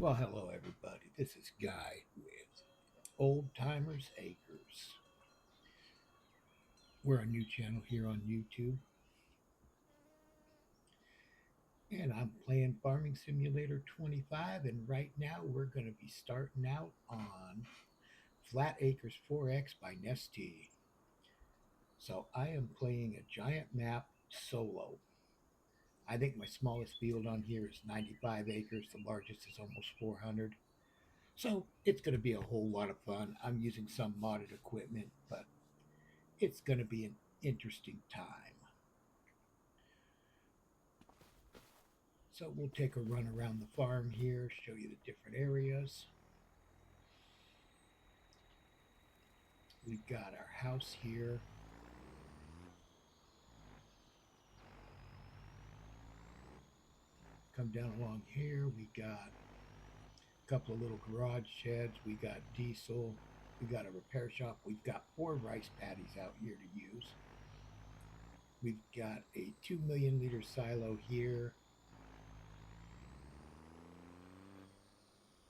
Well, hello everybody. This is Guy with Old Timers Acres. We're a new channel here on YouTube, and I'm playing Farming Simulator 25. And right now, we're going to be starting out on Flat Acres 4X by Nestee. So I am playing a giant map solo. I think my smallest field on here is 95 acres. The largest is almost 400. So it's going to be a whole lot of fun. I'm using some modded equipment, but it's going to be an interesting time. So we'll take a run around the farm here, show you the different areas. We've got our house here. Come down along here, we got a couple of little garage sheds. We got diesel. We got a repair shop. We've got 4 rice paddies out here to use. We've got a 2 million liter silo here.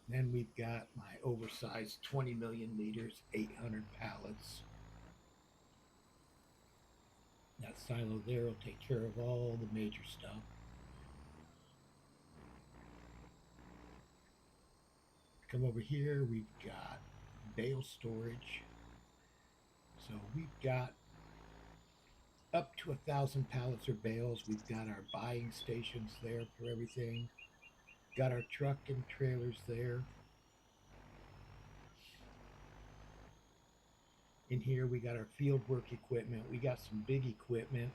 Then we've got my oversized 20 million liters, 800 pallets. That silo there will take care of all the major stuff. Come over here, we've got bale storage. So we've got up to 1,000 pallets or bales. We've got our buying stations there for everything. Got our truck and trailers there. In here we got our field work equipment. We got some big equipment.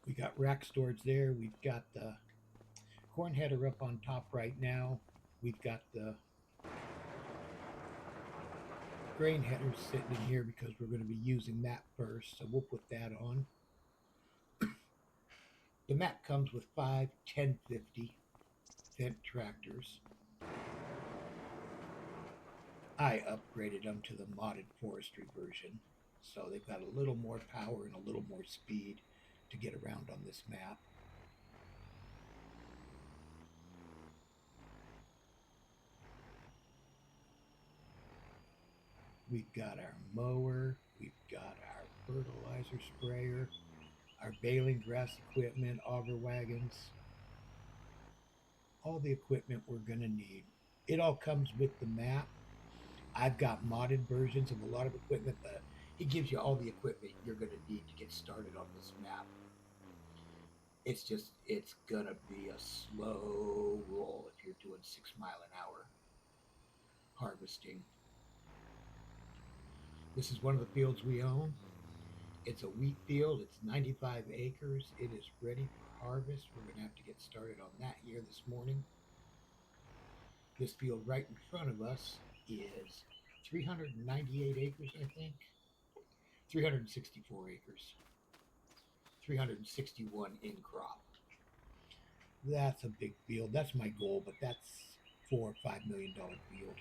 We got rack storage there. We've got the corn header up on top right now. We've got the grain headers sitting in here because we're going to be using that first. So we'll put that on. The map comes with 5 1050 Fendt tractors. I upgraded them to the modded forestry version, so they've got a little more power and a little more speed to get around on this map. We've got our mower, we've got our fertilizer sprayer, our baling grass equipment, auger wagons, all the equipment we're going to need. It all comes with the map. I've got modded versions of a lot of equipment, but it gives you all the equipment you're going to need to get started on this map. It's going to be a slow roll if you're doing 6 mile-an-hour harvesting. This is one of the fields we own. It's a wheat field. It's 95 acres. It is ready for harvest. We're going to have to get started on that here this morning. This field right in front of us is 398 acres, I think. 364 acres. 361 in crop. That's a big field. That's my goal, but that's $4 or $5 million field.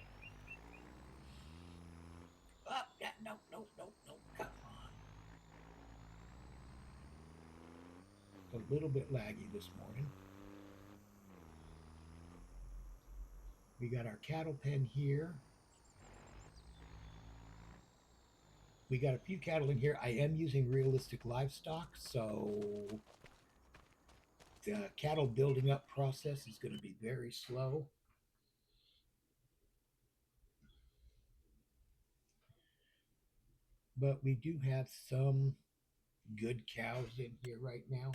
Oh, no, come on. A little bit laggy this morning. We got our cattle pen here. We got a few cattle in here. I am using realistic livestock, so the cattle building up process is going to be very slow. But we do have some good cows in here right now.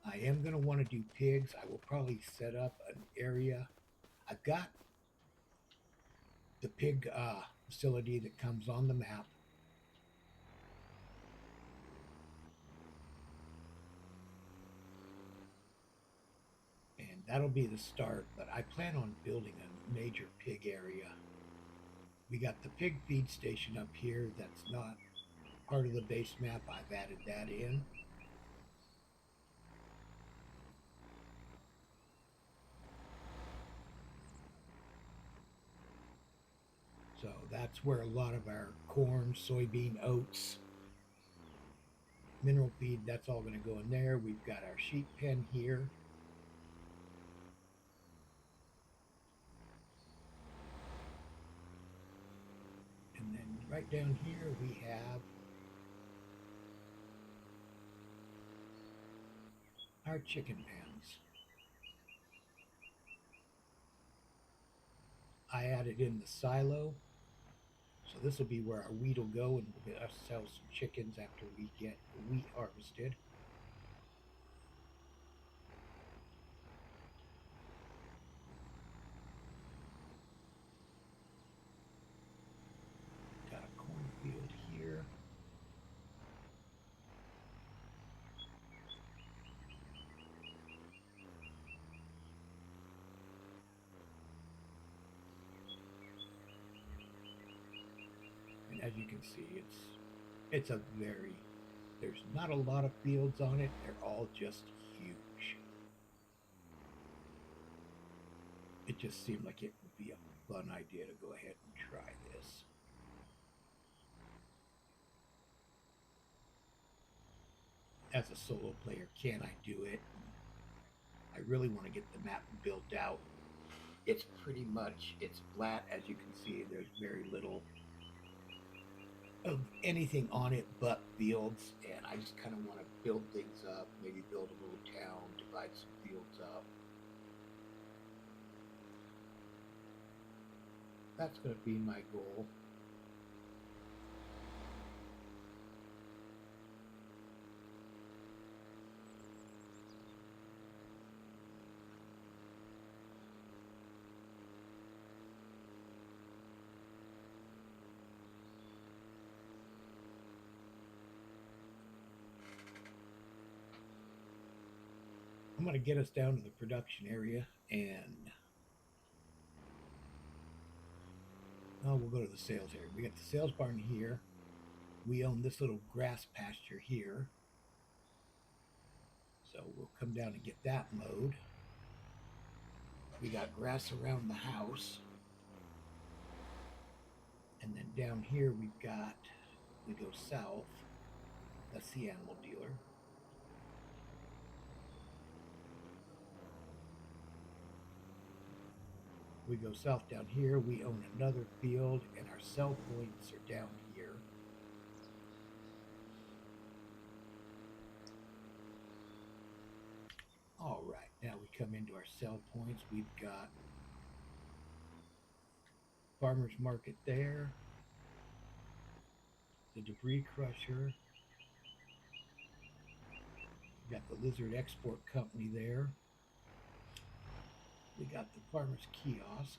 I am going to want to do pigs. I will probably set up an area. I've got the pig facility that comes on the map. And that'll be the start, but I plan on building a major pig area. We got the pig feed station up here that's not part of the base map. I've added that in. That's where a lot of our corn, soybean, oats, mineral feed, that's all going to go in there. We've got our sheep pen here. And then right down here we have our chicken pens. I added in the silo. So this will be where our wheat will go, and we'll get ourselves some chickens after we get the wheat harvested. Got a cornfield here. And as you can see, it's a very, there's not a lot of fields on it. They're all just huge. It just seemed like it would be a fun idea to go ahead and try this. As a solo player, can I do it? I really want to get the map built out. It's pretty much, it's flat. As you can see, there's very little of anything on it but fields, and I just kind of want to build things up, maybe build a little town, divide some fields up. That's going to be my goal. I'm going to get us down to the production area, and we'll go to the sales area. We got the sales barn here. We own this little grass pasture here, so we'll come down and get that mowed. We got grass around the house, and then down here we go south. That's the animal dealer. We go south down here. We own another field, and our sell points are down here. All right, now we come into our sell points. We've got farmers market there, the debris crusher. We got the lizard export company there. We got the farmer's kiosk.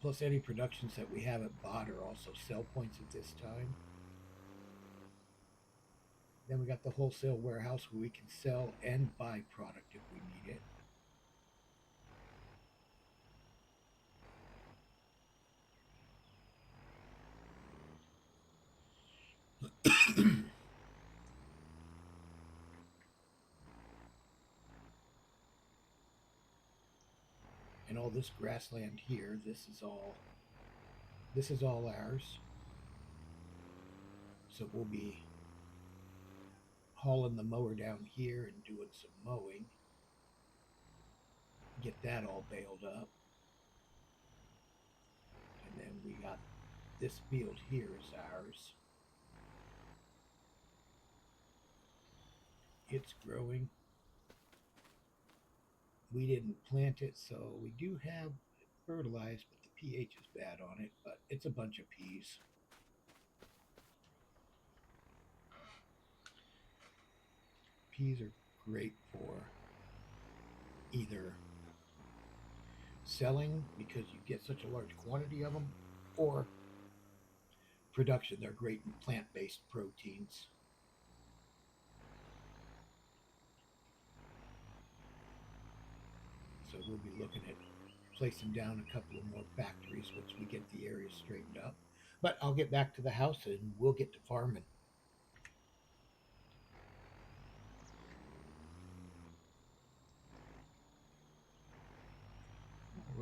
Plus any productions that we haven't bought are also sell points at this time. Then we got the wholesale warehouse where we can sell and buy product if we need it. And all this grassland here, this is all ours. So we'll be hauling the mower down here and doing some mowing. Get that all baled up. And then we got this field here is ours. It's growing. We didn't plant it, so we do have fertilized, but the pH is bad on it. But it's a bunch of peas. Peas are great for either selling because you get such a large quantity of them, or production. They're great in plant-based proteins. So we'll be looking at placing down a couple of more factories once we get the area straightened up. But I'll get back to the house and we'll get to farming.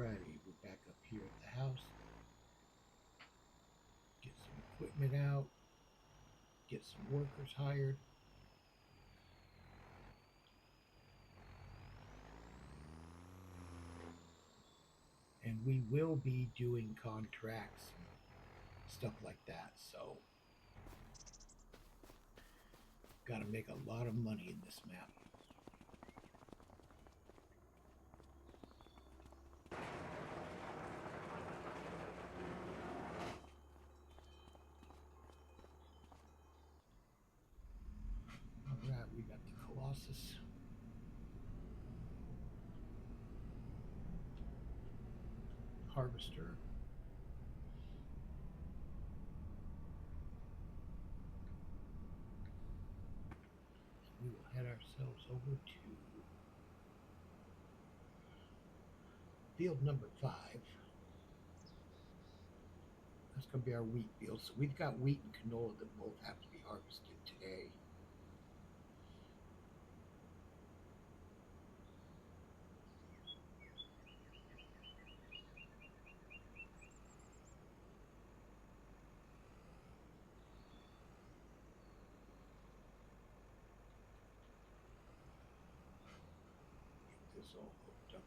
Alrighty, we're back up here at the house. Get some equipment out, get some workers hired. And we will be doing contracts and stuff like that. So, got to make a lot of money in this map. Alright, we got the Colossus. Harvester. We will head ourselves over to field number 5. That's going to be our wheat field. So we've got wheat and canola that both have to be harvested today. Get this all hooked up.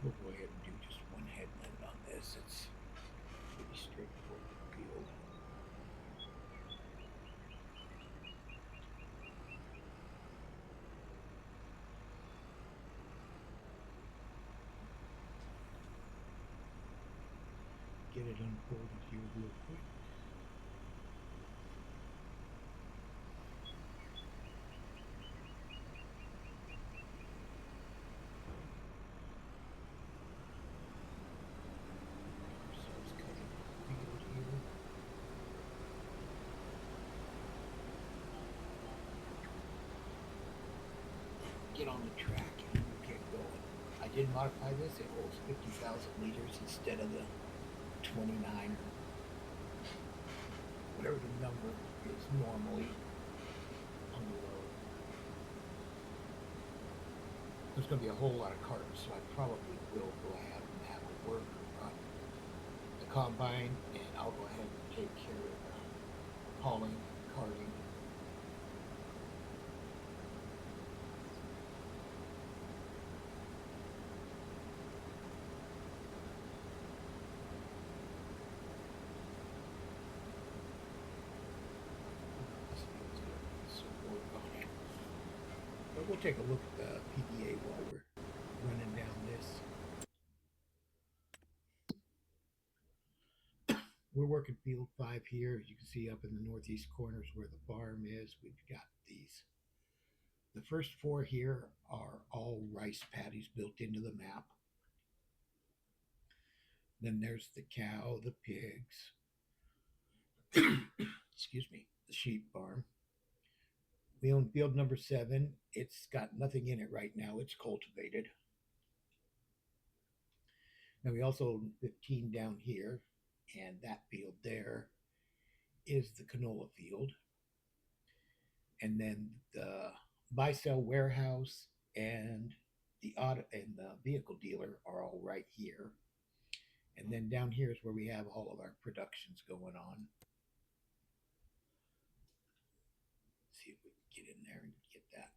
We'll go ahead and do just one headland on this. It's pretty straightforward field. Get it unfolded here real quick. Ourselves cutting the field here. Get on the track and we'll get going. I did modify this. It holds 50,000 liters instead of the 29 or whatever the number is normally on the road. There's going to be a whole lot of cartons, so I probably will go ahead and have a worker run the combine, and I'll go ahead and take care of the hauling, carting. But we'll take a look at the PDA while we're running down this. We're working field 5 here. As you can see up in the northeast corners where the farm is, we've got these. The first 4 here are all rice paddies built into the map. Then there's the cow, the pigs, excuse me, the sheep farm. We own field number 7. It's got nothing in it right now. It's cultivated. Now we also own 15 down here, and that field there is the canola field. And then the buy sell warehouse and the auto and the vehicle dealer are all right here. And then down here is where we have all of our productions going on. See if we can get in there and get that.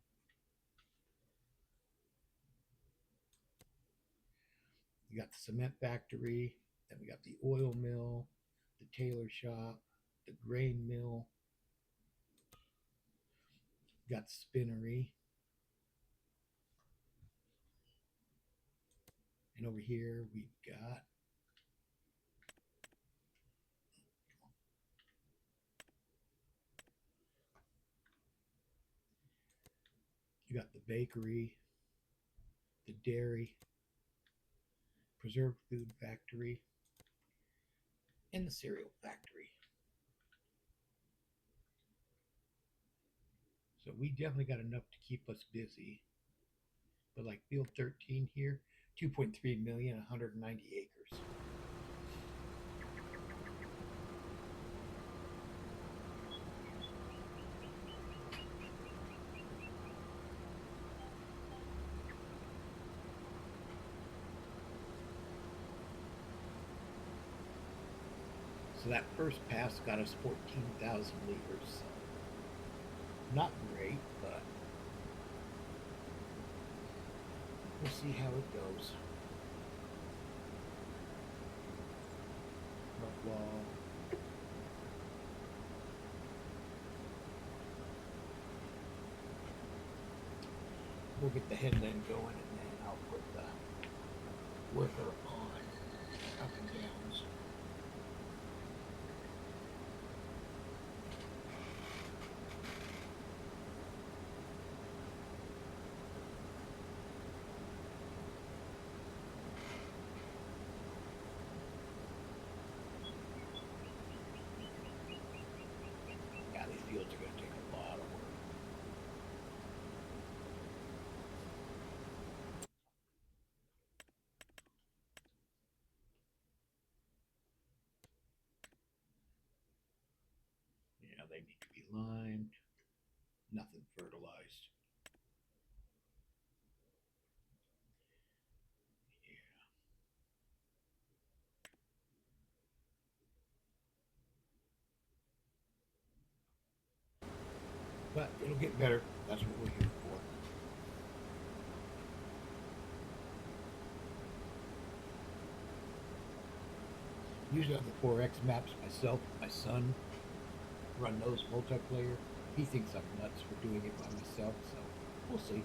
We got the cement factory, then we got the oil mill, the tailor shop, the grain mill, got the spinnery. And over here we've got you got the bakery, the dairy, preserved food factory, and the cereal factory. So we definitely got enough to keep us busy. But like field 13 here, 2.3 million, 190 acres. So that first pass got us 14,000 liters. So not great, but we'll see how it goes. Rough wall. We'll get the headland going and then I'll put the worker on up and downs. Yeah, these fields are going to take a lot of work. Yeah, they need to be limed, nothing fertilized. Yeah, but it'll get better. That's what we're here for. Usually on the 4X maps myself, my son run those multiplayer. He thinks I'm nuts for doing it by myself, so we'll see.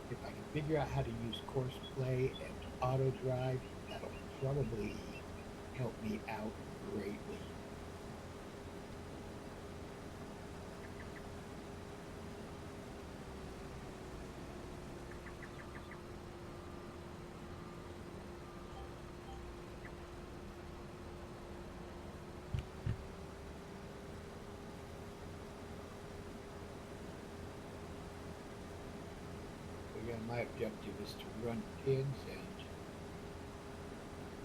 If I can figure out how to use course play and auto drive, that'll probably help me out greatly. Again, my objective is to run pigs and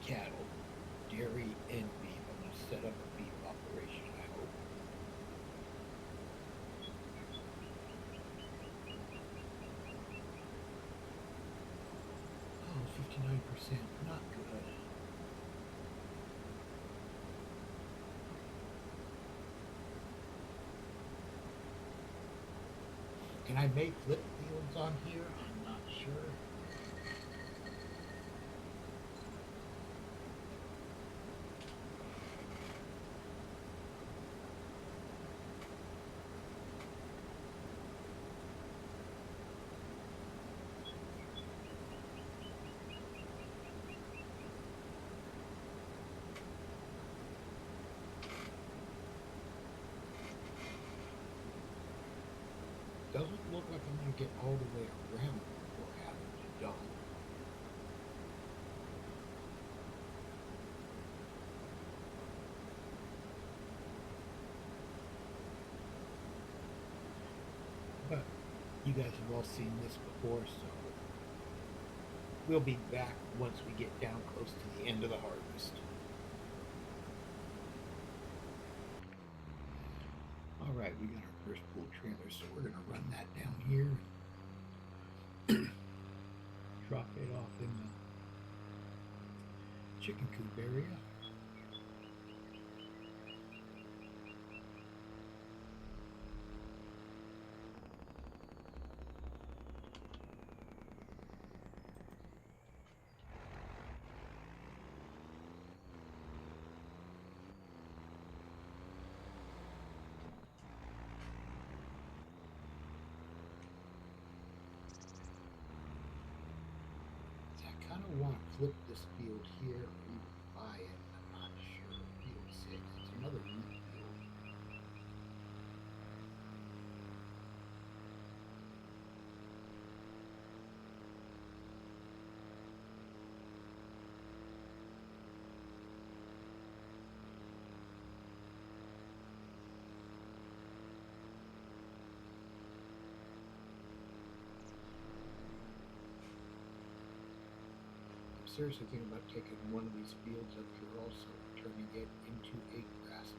cattle, dairy and beef. I'm going to set up a beef operation, I hope. Oh, 59%, not good. Can I make flip fields on here? I'm not sure. Doesn't look like I'm going to get all the way around before having it done. But you guys have all seen this before, so we'll be back once we get down close to the end of the harvest. All right, we got our first pull trailer, so we're going to run that down here. Drop it off in the chicken coop area. want to flip this field here or even buy it. I'm not sure. Field 6. It's another wheat field. I'm seriously thinking about taking one of these fields up here also, turning it into a grass field.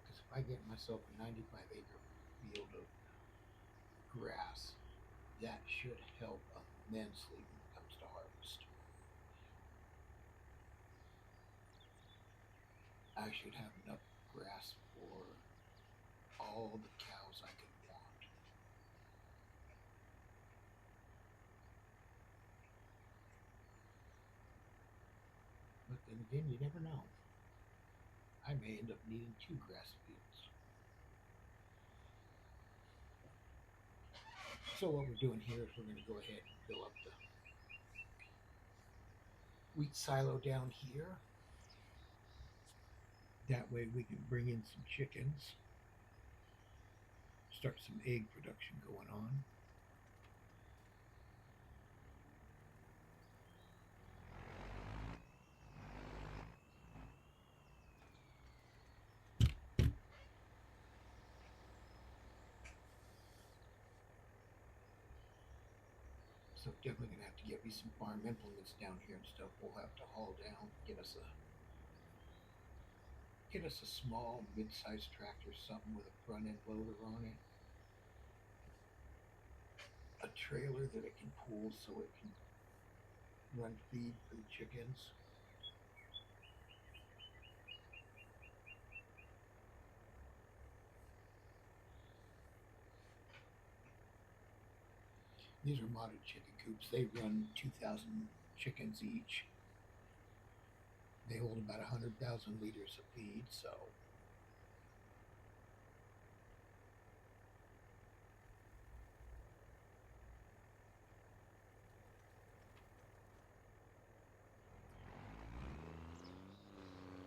Because if I get myself a 95-acre field of grass, that should help immensely when it comes to harvest. I should have enough grass for all the cows I could want. But then again, you never know. I may end up needing two grass fields. So what we're doing here is we're going to go ahead and fill up the wheat silo down here. That way we can bring in some chickens, start some egg production going on. So definitely gonna have to get me some farm implements down here and stuff. We'll have to haul down, get us a small mid-sized tractor, something with a front end loader on it, a trailer that it can pull so it can run feed for the chickens. These are modded chicken coops. They run 2,000 chickens each. They hold about 100,000 liters of feed, so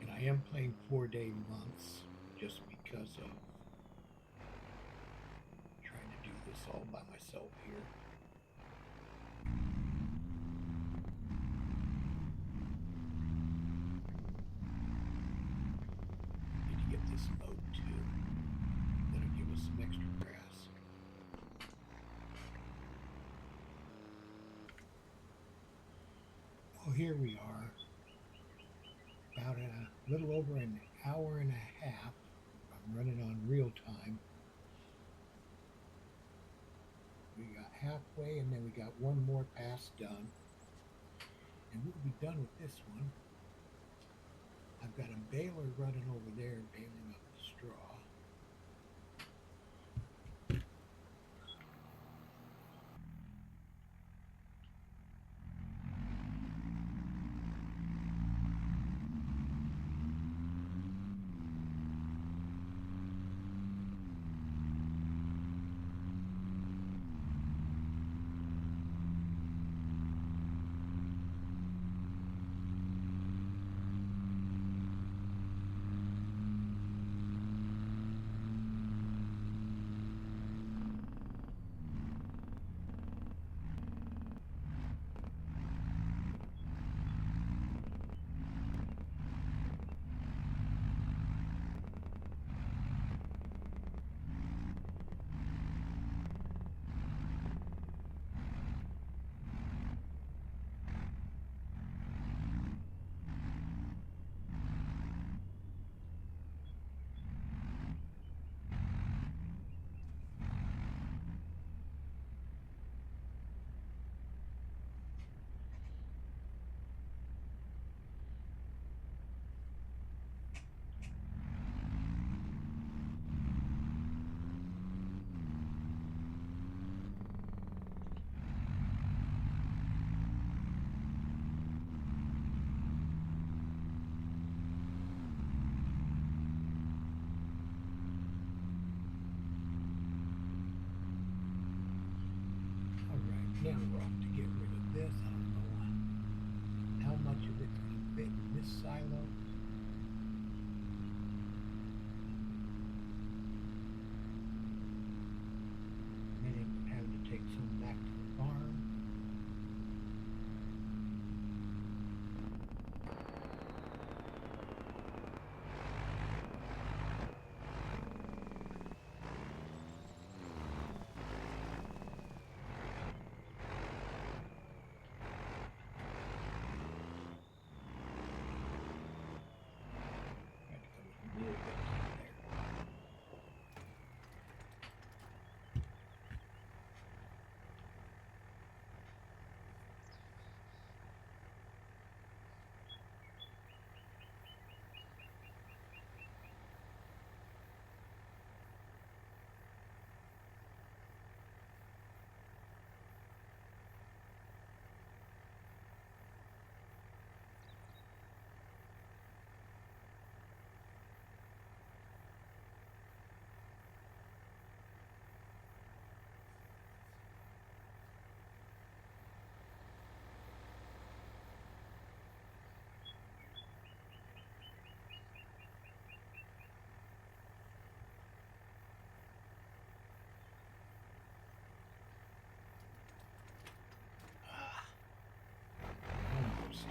and I am playing 4-day months just because of trying to do this all by myself here. Need to get this mowed too. That'll give us some extra grass. Well, here we are, about a little over an hour and a half. I'm running on real time. We got halfway, and then we got one more pass done, and we'll be done with this one. I've got a baler running over there, baling up the straw. the silo. Many of them having to take some back to the farm. Had to come a little bit down there. Ah, almost.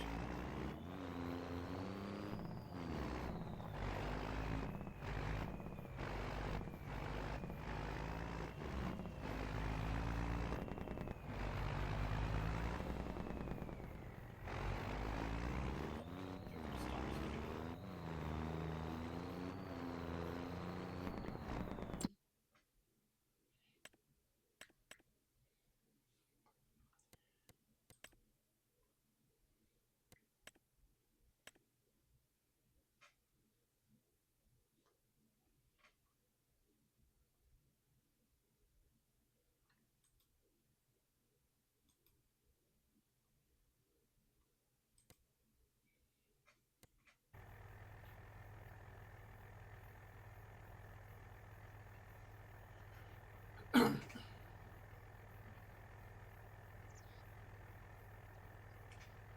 There it stops there.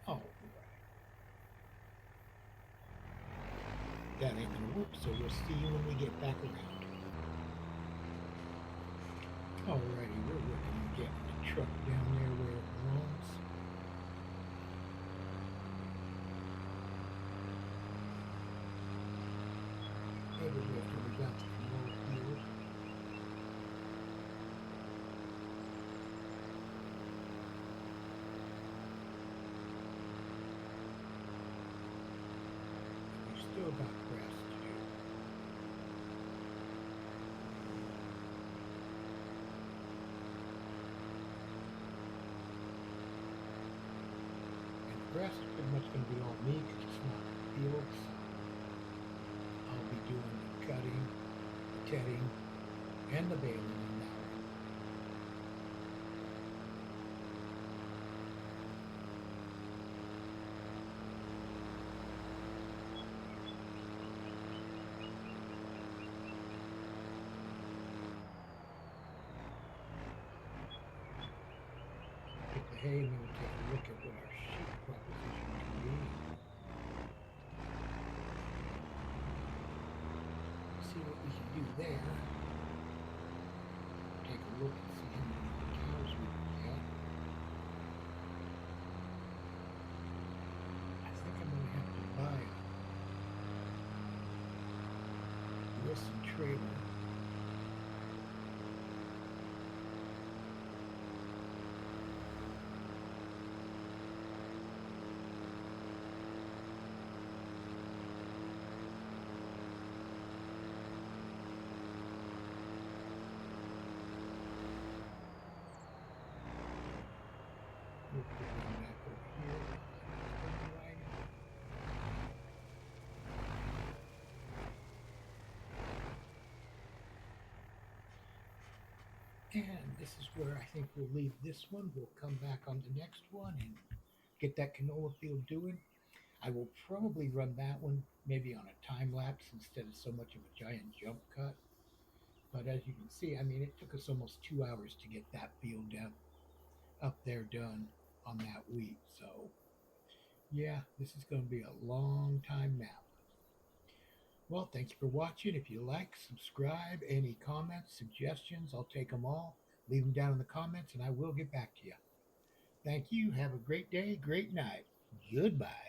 All right. That ain't gonna work, so we'll see you when we get back around. Alrighty, we're working on getting the truck down there where it belongs. Maybe after we got the canola field. We still got grass to do. And the grass is pretty much going to be all me because it's not fields. I'll be doing the cutting, the tedding, and the baling on that one. Get the hay and then we'll take a look at what our sheep proposition can be. See what we can do there. Take a look and see how many cows we can get. I think I'm going to have to buy a Wilson trailer. We'll put one back over here behind the wagon. And this is where I think we'll leave this one. We'll come back on the next one and get that canola field doing. I will probably run that one maybe on a time lapse instead of so much of a giant jump cut. But as you can see, I mean, it took us almost 2 hours to get that field down up there done on that wheat. So Yeah, this is going to be a long time map. Well, thanks for watching. If you like, subscribe. Any comments, suggestions, I'll take them all. Leave them down in the comments and I will get back to you. Thank you. Have a great day, great night. Goodbye.